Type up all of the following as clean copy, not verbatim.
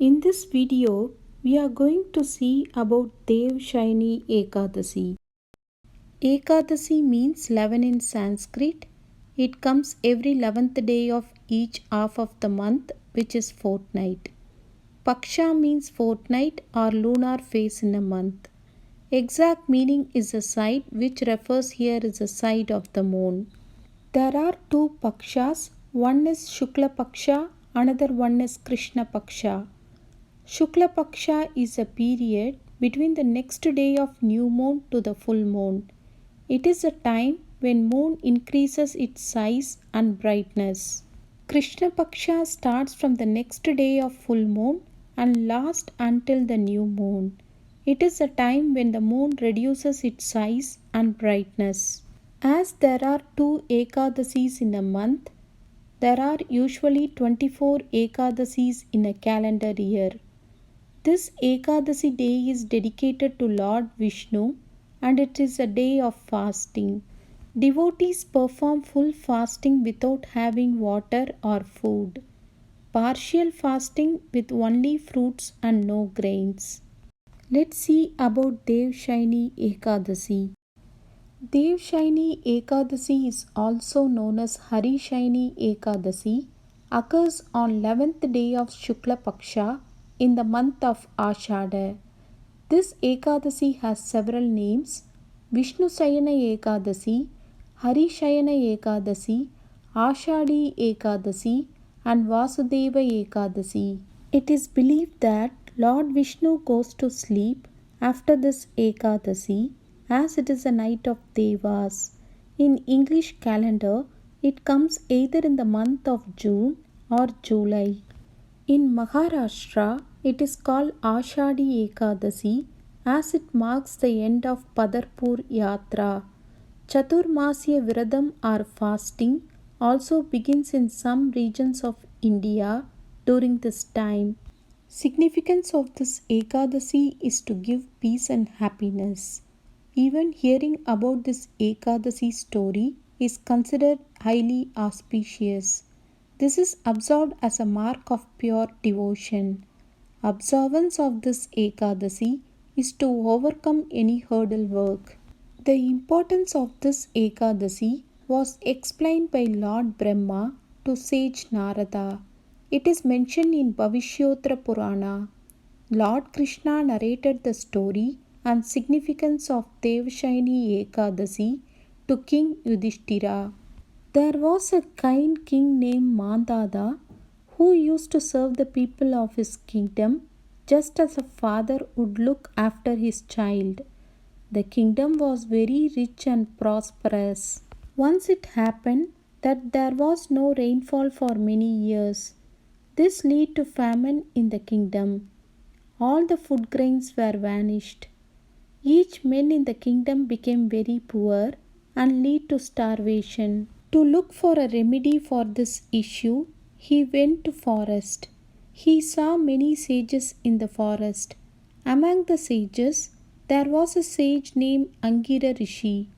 In this video, we are going to see about Devshayini Ekadasi. Ekadasi means 11 in Sanskrit. It comes every 11th day of each half of the month, which is fortnight. Paksha means fortnight or lunar phase in a month. Exact meaning is a side, which refers here is a side of the moon. There are two Pakshas. One is Shukla Paksha, another one is Krishna Paksha. Shukla Paksha is a period between the next day of new moon to the full moon. It is a time when moon increases its size and brightness. Krishna Paksha starts from the next day of full moon and lasts until the new moon. It is a time when the moon reduces its size and brightness. As there are two Ekadasis in a month, there are usually 24 Ekadasis in a calendar year. This Ekadasi day is dedicated to Lord Vishnu and it is a day of fasting. Devotees perform full fasting without having water or food. Partial fasting with only fruits and no grains. Let's see about Devshayini Ekadasi. Devshayini Ekadasi is also known as Harishayini Ekadasi, occurs on 11th day of Shukla Paksha in the month of Ashada. This Ekadasi has several names: Vishnu Sayana Ekadasi, Harishayana Ekadasi, Ashadi Ekadasi, and Vasudeva Ekadasi. It is believed that Lord Vishnu goes to sleep after this Ekadasi, as it is a night of Devas. In English calendar, it comes either in the month of June or July. In Maharashtra, it is called Ashadi Ekadasi as it marks the end of Padarpur Yatra. Chaturmasya Viradam or fasting also begins in some regions of India during this time. Significance of this Ekadasi is to give peace and happiness. Even hearing about this Ekadasi story is considered highly auspicious. This is observed as a mark of pure devotion. Observance of this Ekadasi is to overcome any hurdle work. The importance of this Ekadasi was explained by Lord Brahma to sage Narada. It is mentioned in Bhavishyottara Purana. Lord Krishna narrated the story and significance of Devshayini Ekadasi to King Yudhishthira. There was a kind king named Mandada who used to serve the people of his kingdom just as a father would look after his child. The kingdom was very rich and prosperous. Once it happened that there was no rainfall for many years. This led to famine in the kingdom. All the food grains were vanished. Each man in the kingdom became very poor and led to starvation. To look for a remedy for this issue, he went to forest. He saw many sages in the forest. Among the sages, there was a sage named Angira Rishi.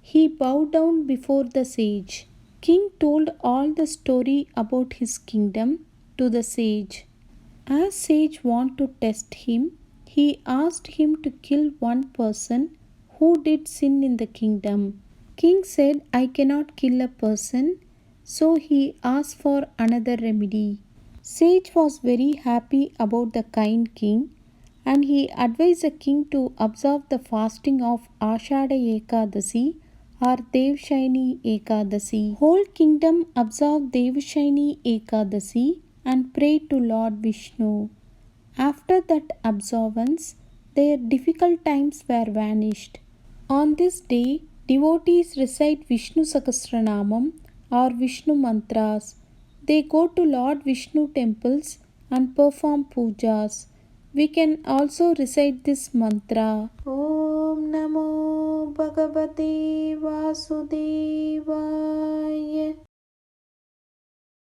He bowed down before the sage. King told all the story about his kingdom to the sage. As sage wanted to test him, he asked him to kill one person who did sin in the kingdom. King said, I cannot kill a person, so he asked for another remedy. Sage was very happy about the kind king and he advised the king to observe the fasting of Ashada Ekadasi or Devshayini Ekadasi. Whole kingdom observed Devshayini Ekadasi and prayed to Lord Vishnu. After that observance, their difficult times were vanished. On this day, devotees recite Vishnu Sahasranamam or Vishnu mantras. They go to Lord Vishnu temples and perform pujas. We can also recite this mantra. Om Namo Bhagavate Vasudevaya.